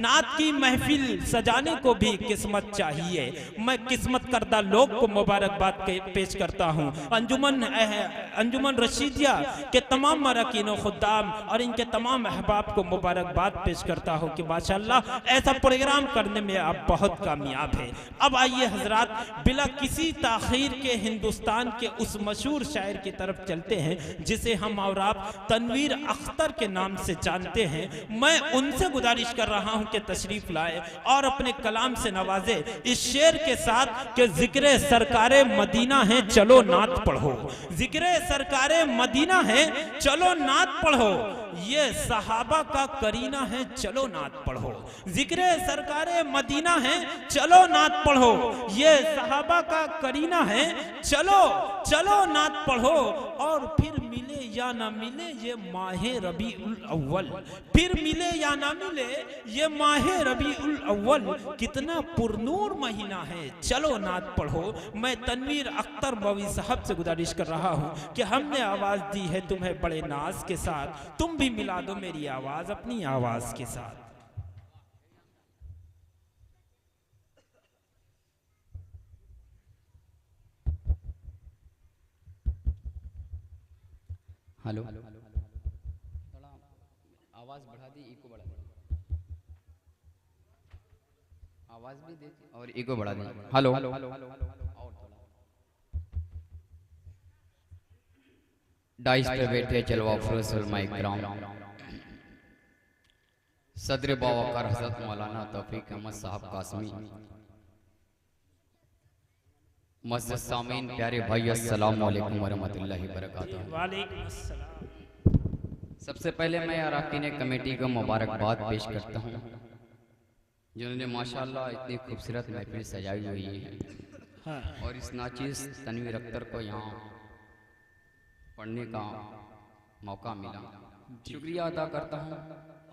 नात की महफिल सजाने को भी किस्मत चाहिए। मैं किस्मत करदा लोग को मुबारकबाद पेश करता हूँ। अंजुमन रशीदिया के तमाम मराकीन खुद्दाम और इनके तमाम अहबाब को मुबारकबाद पेश करता हूँ कि माशाअल्लाह ऐसा प्रोग्राम करने में आप बहुत कामयाब है। अब आइए हजरात, बिला किसी ताखीर के हिंदुस्तान के उस मशहूर शायर की तरफ चलते हैं जिसे हम और आप तनवीर अख्तर के नाम से जानते हैं। मैं उनसे गुजारिश कर रहा हूँ कि तशरीफ लाए और अपने कलाम से नवाजे इस शेर के साथ कि जिक्र सरकारे मदीना है चलो नात पढ़ो। जिक्र सरकारे मदीना है चलो नात पढ़ो, ये सहाबा का करीना है चलो नात पढ़ो। जिक्र सरकारे मदीना है चलो नात पढ़ो, ये सहाबा का करीना है चलो चलो नात पढ़ो। और फिर मिले या ना मिले ये माहे रबीउल अव्वल, फिर मिले या ना मिले ये माहे रबीउल अव्वल, कितना पुरनूर महीना है चलो नात पढ़ो। मैं तनवीर अख्तर मौवी साहब से गुजारिश कर रहा हूँ कि हमने आवाज दी है तुम्हें बड़े नाज के साथ, तुम भी मिला दो मेरी आवाज अपनी आवाज के साथ। हेलो, थोड़ा आवाज बढ़ा दी, इको बढ़ा दी, आवाज भी दे और इको बढ़ा दी। हेलो, और थोड़ा डाइस पे बैठे चलवा फरोसल माइक ग्राउंड सदर बावकार हजरत मौलाना तौफीक अहमद साहब कासमी, मस्जिद सामीन प्यारे भाई अस्सलाम वालेकुम वरहमतुल्लाहि वबरकातुहू। वालेकुम अस्सलाम। सबसे पहले मैं अरकान कमेटी को मुबारकबाद पेश करता हूँ जिन्होंने माशाअल्लाह इतनी खूबसूरत महफिल सजाई हुई है। हाँ। और इस नाचीज तनवीर अख्तर को यहाँ पढ़ने का मौका मिला, शुक्रिया अदा करता हूँ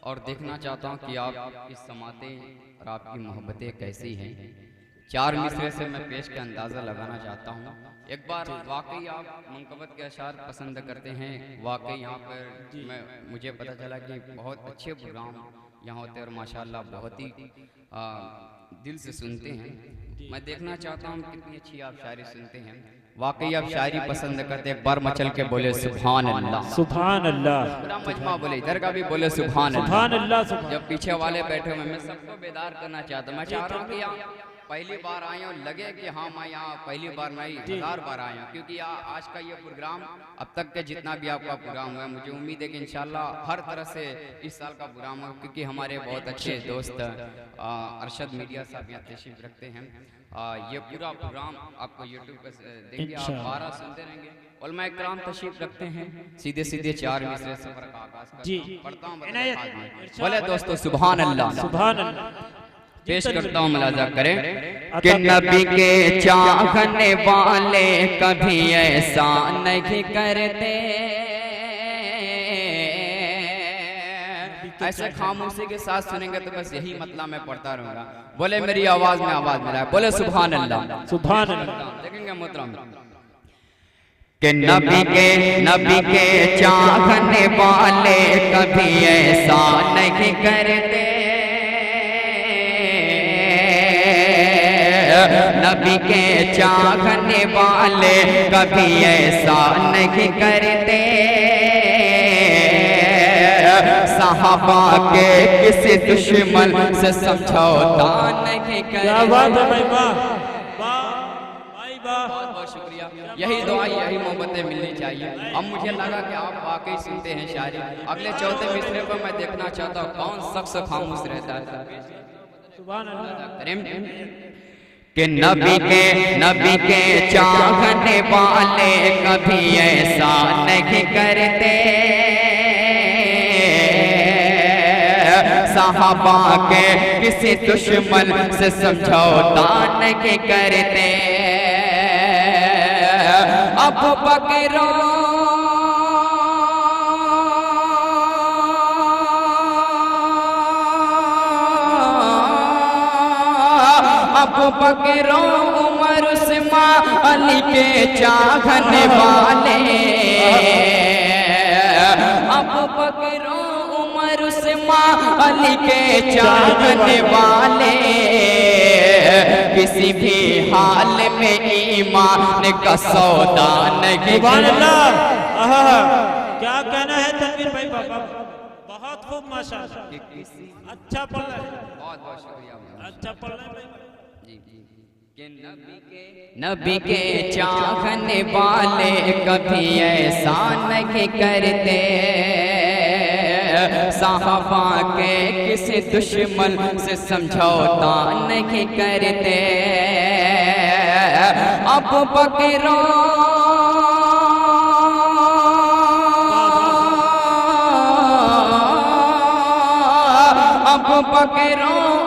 और देखना चाहता हूँ कि आप इस समातें और आपकी मोहब्बतें कैसी हैं। चार मिसरे से मैं पेश का अंदाज़ा लगाना चाहता हूँ। एक बार वाकई आप मुनकबत के अशार पसंद करते हैं, वाकई यहाँ पर मुझे पता चला कि बहुत अच्छे प्रोग्राम यहाँ होते हैं और माशाल्लाह बहुत ही दिल से सुनते हैं। मैं देखना चाहता हूँ कितनी अच्छी आप शायरी सुनते हैं, वाकई आप शायरी पसंद करते हैं। एक बार मचल के बोले सुभान अल्लाह, सुभान अल्लाह। पूरा मजमा बोले, इधर का भी बोले सुभान सुभान अल्लाह। जब पीछे वाले बैठे हुए मैं सबको बेदार करना चाहता हूँ। मैं चाह रहा हूँ कि आप पहली बार आए और लगे कि हाँ मैं यहाँ पहली बार नहीं 1000 बार आया हूँ, क्योंकि आज का ये प्रोग्राम अब तक के जितना भी आपका प्रोग्राम हुआ, मुझे उम्मीद है कि इंशाल्लाह हर तरह से इस साल का प्रोग्राम हो, क्योंकि हमारे बहुत अच्छे दोस्त अरशद मीडिया साहब यहाँ तशरीफ रखते हैं। ये पूरा प्रोग्राम आपको यूट्यूब पर देखिए, आप 12 सुनते रहेंगे। उलमा इकराम तशरीफ रखते हैं, सीधे सीधे चार मिसरे सफर का आगाज पढ़ता हूँ। बोले दोस्तों सुभान अल्लाह, सुभान अल्लाह। पेश करता हूँ, मुलाजा करें कि नबी के चाहने वाले कभी ऐसा नहीं करते। ऐसे खामोशी के साथ सुनेंगे तो बस यही मतलब मैं पढ़ता रहूंगा। बोले मेरी आवाज में आवाज मिला, बोले सुभान अल्लाह, सुभान अल्लाह। देखेंगे मोहतरम कि नबी के चाहने वाले कभी ऐसा नहीं करते। नबी के चाहने वाले कभी ऐसा नहीं करते। सहाबा के किसी दुश्मन से समझौता नहीं करते। क्या बात है भाई, वाह भाई वाह। बहुत बहुत शुक्रिया। यही दुआ यही मोहब्बतें मिलनी चाहिए। अब मुझे लगा कि आप वाकई सुनते हैं शायरी। अगले चौथे मिसरे पर मैं देखना चाहता हूँ कौन शख्स खामोश रहता है। सुभान अल्लाह। कि नबी के चाहने वाले कभी ऐसा नहीं करते। सहाबा के किसी दुश्मन से समझौता नहीं करते। अबू बकर अबू बकर उमर उस्मान अली के चाहने वाले। अबू बकर उमर उस्मान अली के चाहने वाले किसी भी हाल में ईमान का सौदा नहीं। सुभान अल्लाह। आहा, क्या कहना है तनवीर भाई बाबा, बहुत खूब माशाअल्लाह, अच्छा पढ़ रहे हैं, बहुत बहुत शुक्रिया, अच्छा पढ़ रहे हैं भाई जी कि नबी के चाहने वाले कभी ऐसा नहीं करते, साहबा के किसी दुश्मन से समझौता नहीं करते। अब बकरों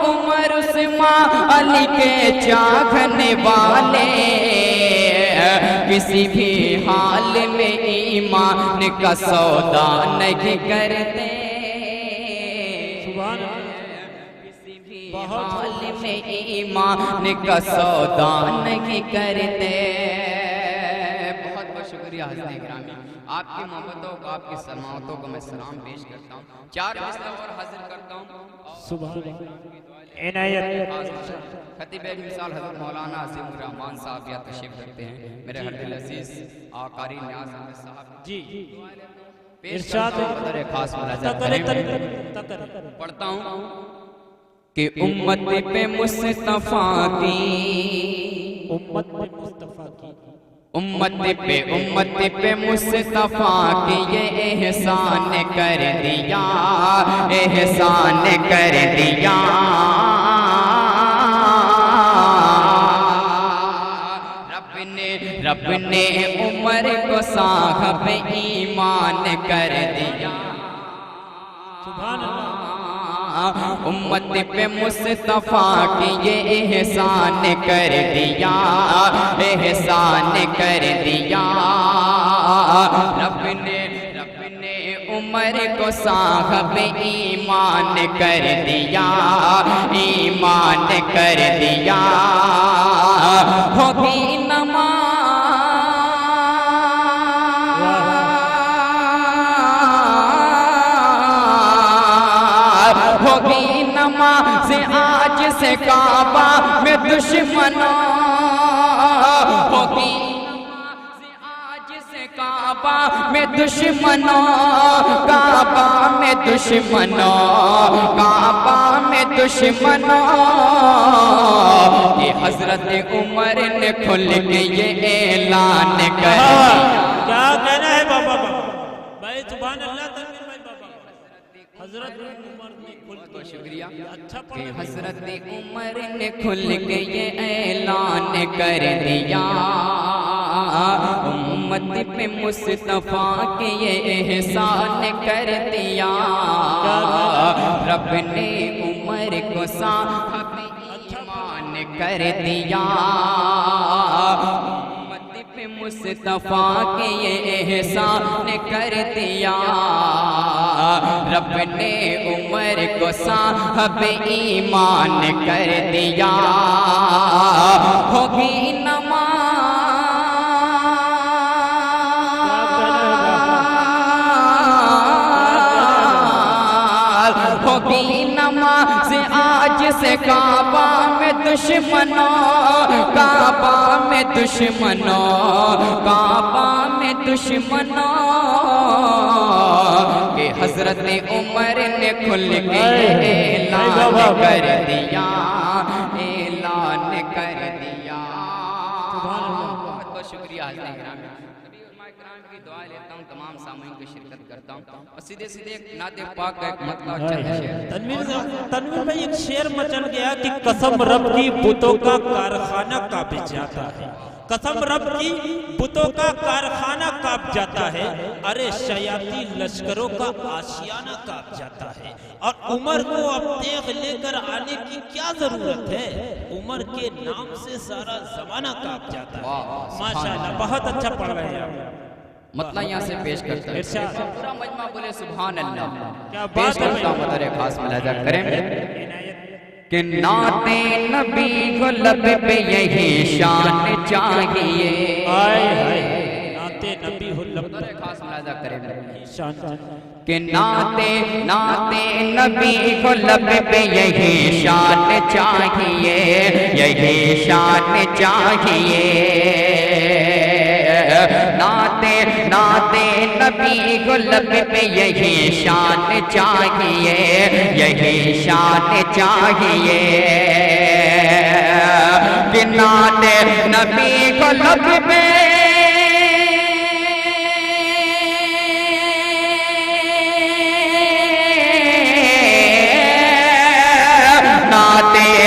उमर उस्मान अली के चाहने वाले किसी भी हाल में ईमान का सौदा नहीं करते। किसी भी हाल में ईमान का सौदा नहीं करते। बहुत बहुत शुक्रिया हज़रत गिरामी, आपकी मोहब्बतों को, आपकी सलामतों को मैं सलाम पेश करता हूँ। 4 मिसला और हाजिर करता हूँ। खतीब मिसाल हज़रत मौलाना अज़ीमुर रहमान साहब या तशरीफ रखते हैं। मेरे हरदिल अजीज कारी न्याज़ अहमद साहब जी इरशाद खास मुलाज़ा करें। पढ़ता हूँ कि उम्मत पे मुस्तफ़ा की, उम्मत पे मुस्तफ़ा की ये एहसान कर दिया, एहसान कर दिया। रब ने उमर को साहब ईमान कर दिया। सुभान अल्लाह। उम्मत पे मुस्तफ़ा की ये एहसान कर दिया, एहसान कर दिया। रब ने उमर को साहब ईमान कर दिया, ईमान कर दिया। होगी नमाज, होगी नमाज आज से काबा में दुश्मनों, होगी आज से काबा में दुश्मनों, काबा में दुश्मनों, काबा में दुश्मनों। ये हजरत उमर ने खुल के ये ऐलान कर दिया। क्या कहना है बाबा भाई, सुभान अल्लाह, तकबीर भाई बाबा। हजरत उमर ने खुल के, शुक्रिया, अच्छा कि हजरत उमर ने खुल के ये ऐलान कर दिया। उम्मत पे मुस्तफ़ा के ये एहसान कर दिया। रब ने उमर को साहब ईमान कर दिया। उम्मत पे मुस्तफ़ा के ये एहसान कर दिया। रब ने उमर को साहब ईमान कर दिया। होगी नमाज, होगी नमाज आज से काबा में दुश्मनों, काबा में दुश्मनों, काबा में दुश्मनों। कि हजरत उमर ने खुल के ऐलान कर दिया, ऐलान कर दिया। बहुत बहुत शुक्रिया हज़रत गिरामी। की दुआ लेता हूँ, तमाम सामईन को शिरकत करता हूँ और सीधे सीधे एक नाते पाक का एक मतलब चंद शेर। तनवीर भाई, एक शेर मचल गया कि कसम रब की बुतों का कारखाना कांप जाता है, कसम रब की बुतों का कारखाना कांप जाता है। अरे शयाती लश्करों का आशियाना कांप जाता है। और उमर को अब तेग लेकर आने की क्या जरूरत है, उमर के नाम से सारा जमाना कांप जाता है। माशाअल्लाह, बहुत अच्छा पढ़ रहे हैं आप। मतलब यहाँ से पेश करता है, पूरा मजमा बोले सुभान अल्लाह। क्या पेश बात करता हूँ, मदर खास मुलाजा करें कि नाते नबी को लब पे यही शान चाहिए। हाय हाय, नाते नबी हो लब बतौर खास मुलाहिजा करें शान कि नाते नाते नबी को लब पे यही शान चाहिए, यही शान चाहिए। नाते नाते नबी को लब पे यही शान चाहिए, यही शान चाहिए। कि नाते नबी को लब पे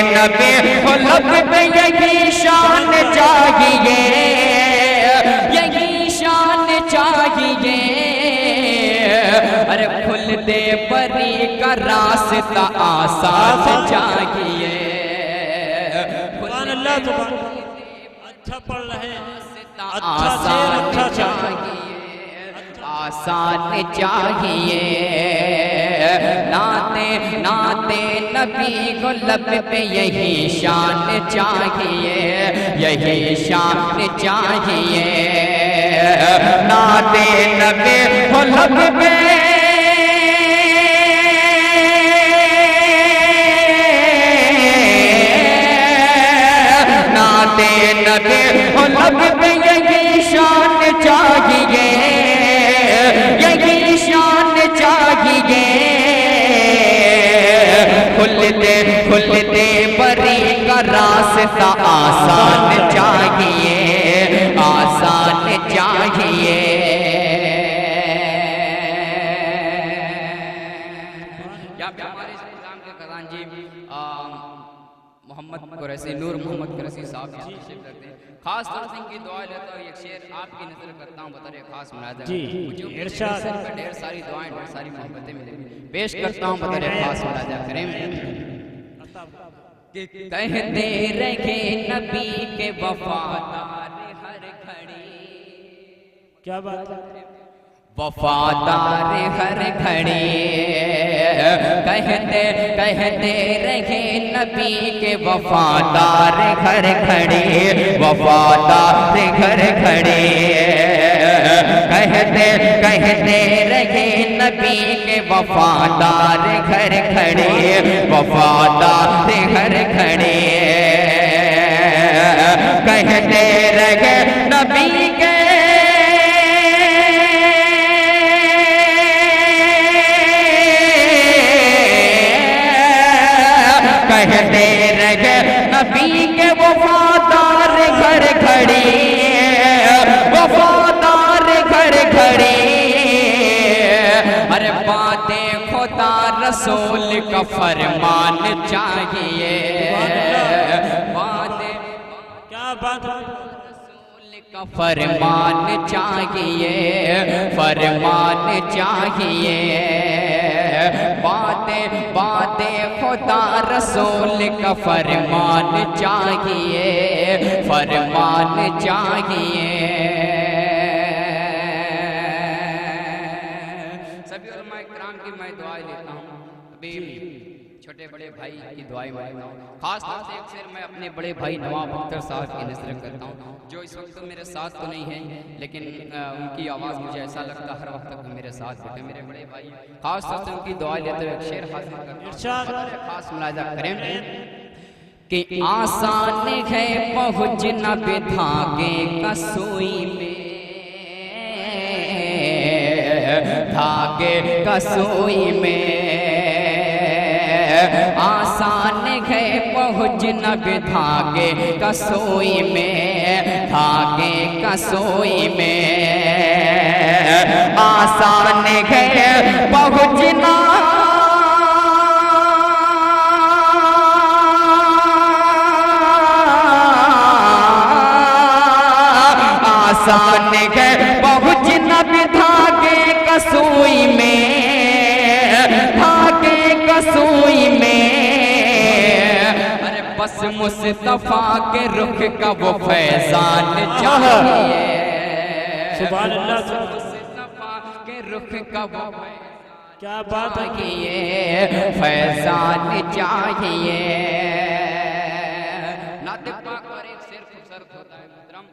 नबी को लब पे यही शान चाहिए, यही शान चाहिए। अरे खुल दे परी का रास्ता आसान चाहिए। अच्छा पढ़ रहे हैं, अच्छा चाहिए, आसान चाहिए। नाते नाते नबी को लब पे यही शान चाहिए, यही शान चाहिए। नाते नबी को लब पे नाते नबी को लब पे यही शान चाहिए, यही शान चाहिए। खुलते परी का रास्ता आसान चाहिए, आसान चाहिए। यहाँ पे हमारे इस प्रोग्राम के खजानजी मोहम्मद कुरैशी, नूर मोहम्मद कुरैशी साहब तशरीफ रखते हैं। खास तौर से इनकी दुआ लेता हूँ, एक शेर आपकी नजर करता हूँ, बता रहे खास मुलाहिजा जी, इरशाद। ढेर सारी दुआएं, ढेर सारी मोहब्बतें मिले, पेश करता हूँ, बता रहे खास मुलाहिजा करें। कहते रहे नबी के वफादार हर घड़ी, क्या बात है, वफादार हर घड़ी। कहते कहते रहे नबी के वफादार घर खड़े, वफादार घर खड़े। कहते कहते रहे नबी के वफादार घर खड़े, वफादार घर खड़े। कहते रहे नबी के कहते रहे नबी के वफादार घर खड़ी, वफादार घर खड़ी। अरे बातें खुदा रसूल का फरमान चाहिए, बातें क्या बात है, का फरमान चाहिए, फरमान चाहिए। बातें बातें खुदा रसूल का फरमान चाहिए, फरमान चाहिए। सभी उलमा इकराम की मैं दुआएं लेता हूँ, अभी छोटे बड़े भाई की दुआएं मांगता हूँ। खास तौर से एक शेर मैं अपने बड़े भाई नवाब अख्तर साहब की नज़र करता हूँ, जो इस वक्त तो मेरे साथ तो नहीं है, लेकिन उनकी आवाज़ मुझे ऐसा लगता हर वक्त तक मेरे साथ बैठे। मेरे बड़े भाई खास तौर से उनकी दुआ लेते हुए शेर हासिल करता हूँ, खास मुलाहिजा करें कि आसान है पहुँचना धागे का सुई में, धागे का सुई में। आसान है पहुँचना धागे का सुई में, धागे का सुई में। आसान है पहुँचना आसान है पहुँचना धागे का सुई में, धागे का सुई में। अरे बस मुस्तफा के रुख का वो फैजान चाहिए, सुभान अल्लाह, मुस्तफा के रुख का वो क्या बात है, फैजान चाहिए। नाते पाक और एक शेर खूबसूरत होता है। मोहतरम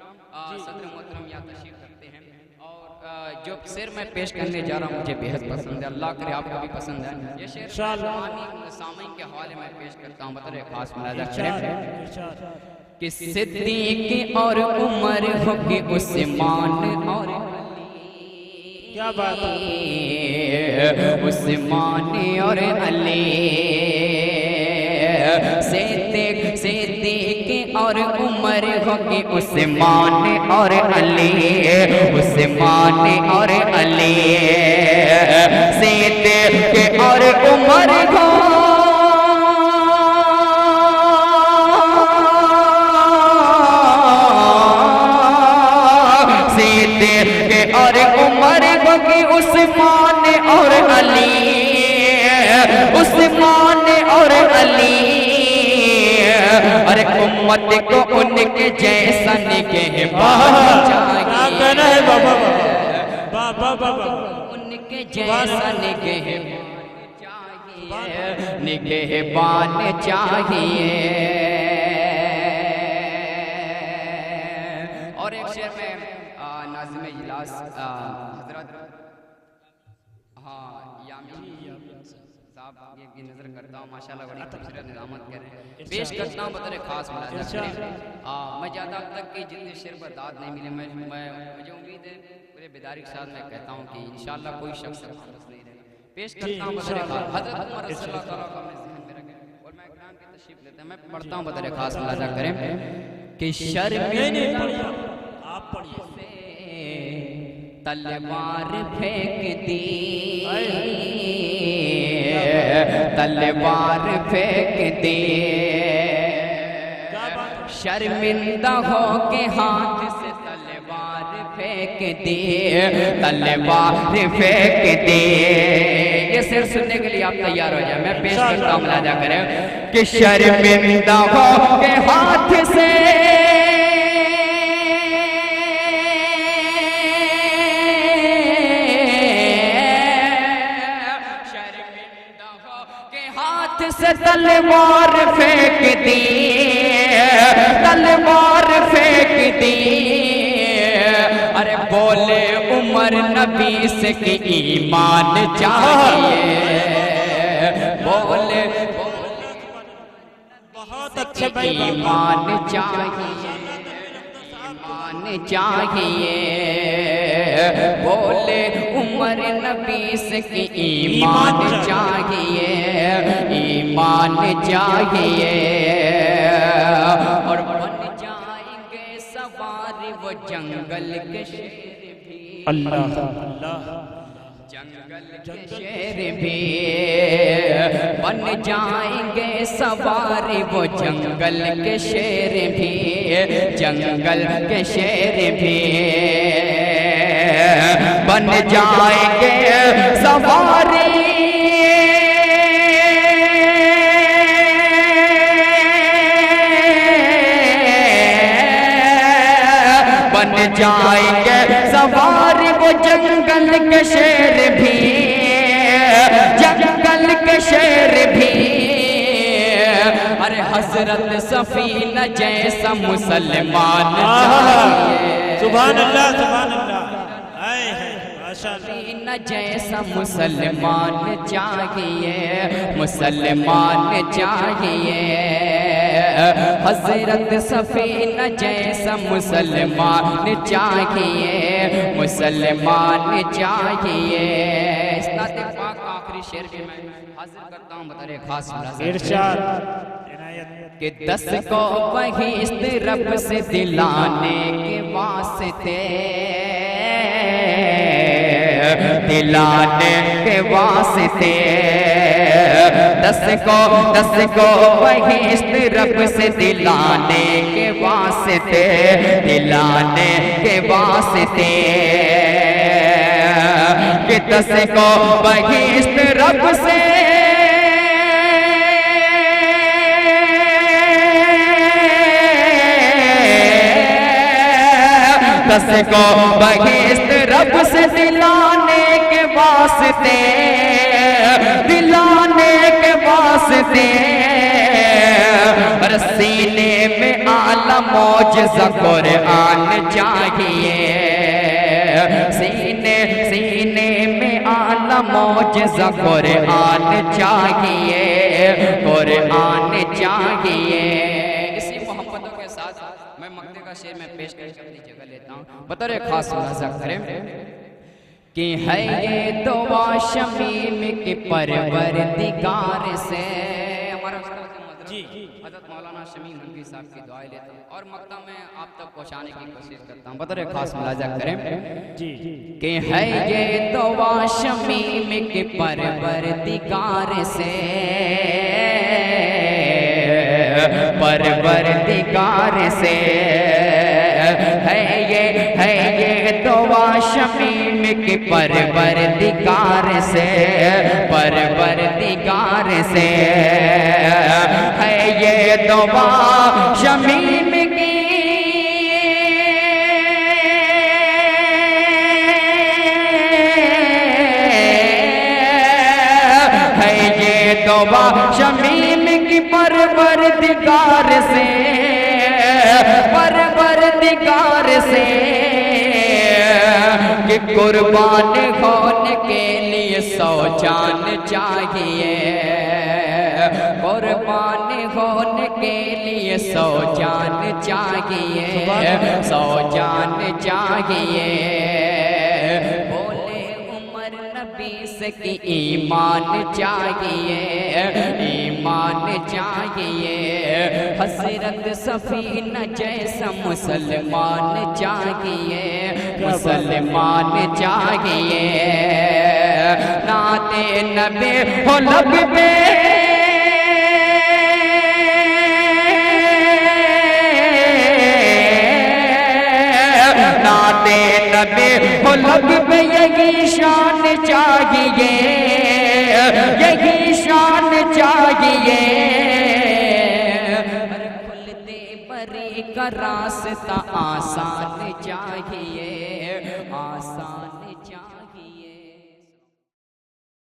सदर मोहतरम यहाँ तशरीफ रखते हैं और जो शेर मैं पेश करने जा रहा हूँ मुझे बेहद पसंद है, अल्लाह करे आपको भी पसंद है। ये शेर सामईन के हवाले में पेश करता हूँ, बता खास मुलाजा करें कि सिद्दीक और उमर हो के उस्मान और क्या बात है, उस्मान और अली, सिद्दीक और उमर हो के उस्मान और अली, उस्मान और अली, सिद्दीक और उमर हो और उमर को कि उस्मान और अली, उस्मान और अली, अरे उम्मत को उनके जैसा निगहबान चाहिए, उनके जैसा निगहबान चाहिए, निगहबान चाहिए। और एक शेर में नाज़िम इजलास हजरत साहब की नजर करता हूँ, माशाल्लाह बड़ी खूबसूरत निज़ामत कर रहे हैं, पेश करता हूँ बतौर खास मुलाज़ा करें। मैं ज़्यादा अब तक की जितने शेर पर दाद नहीं मिले, मुझे उम्मीद है पूरे बेदारी के साथ मैं कहता हूँ कि इंशाल्लाह कोई शख्स नहीं रहेगा। पेश करता हूँ बतौर खास हजरत उमर रज़ियल्लाहु तआला को अपने ज़हन में रखें और मैं इकराम की तशरीफ लेते हैं। मैं पढ़ता हूँ बतौर खास मुलाज़ा करें कि शर्मिंदा आप पढ़िए, तलवार फेंक दी, तलवार फेंक दी, शर्मिंदा हो के हाथ से तलवार फेंक दी, तलवार फेंक दी। ये शेर सुनने के लिए आप तैयार हो जाए, मैं पेश करता हूँ, मुलाजा करें कि शर्मिंदा हो के हाथ से से तलवार फेंक दी, तलवार फेंक दी, अरे बोले उमर नबी से कि ईमान चाहिए, बोले बहुत अच्छे भाई, ईमान चाहिए, ईमान चाहिए, बोले उमर नबी से कि ईमान चाहिए, ईमान चाहिए, और बन जाएंगे सवार वो जंगल के शेर भी, अल्लाह जंगल के शेर भी, बन जाएंगे सवार वो जंगल के शेर भी, जंगल के शेर भी, बन जाएंगे सवारी, बन जाएंगे सवारी वो जंगल के शेर भी, जंगल के शेर भी, अरे हजरत सफीना जैसा मुसलमान चाहिए, सुभान अल्लाह, सुभान अल्लाह, सफीना जैसा मुसलमान चाहिए, मुसलमान चाहिए, हजरत सफीना जैसा मुसलमान चाहिए, मुसलमान चाहिए। इस नाते पाक आखिरी शेर भी मैं हाजिर करता हूँ, बता रहे खास कि 10 को बहिश्त रब से दिलाने के वास्ते, दिलाने के वास्ते, 10 को बहिश्त रब से दिलाने के वास्ते, दिलाने के वास्ते, कि 10 को बहिश्त रब से 10 को बहिश्त रब से दिलाने के वास्ते, दिलाने के वास्ते, और सीने में आला मौजज़ा कुरान चाहिए, सीने मौजज़ा कुरान चाहिए, कुरान चाहिए। इसी मोहब्बतों के साथ मैं मक्ते का शेर में पेश करके अपनी जगह लेता हूँ। बतौर खास मुलाज़ा करें कि है ये दुआ शमीम के परवरदिगार से। हमारा जी हज़रत मौलाना शमीम हनफी साहब की दुआएं लेता हूँ और मक्ता में आप तक पहुँचाने की कोशिश करता हूँ। बतौर खास मुलाज़ा करें जी कि है ये दुआ शमीम के परवरदिगार से, परवरदिगार से है ये दुआ शमीम के परवरदिगार से, परवरदिगार से है ये दुआ शमीम की, है ये दुआ शमीम की परवरदिगार से, परवरदिगार से कि कुर्बान होने के लिए 100 जान चाहिए, कुर्बान होने के लिए 100 जान चाहिए, 100 जान चाहिए। बोले उमर नबी से कि ईमान चाहिए, ईमान चाहिए। हसरत सफीना जैसा मुसलमान चाहिए, मुसलमान चाहिए। नाते नबी हो लब पे नाते नबी हो लब पे यही शान चाहिए, यही शान चाहिए। खुलते बरी का रास्ता आसान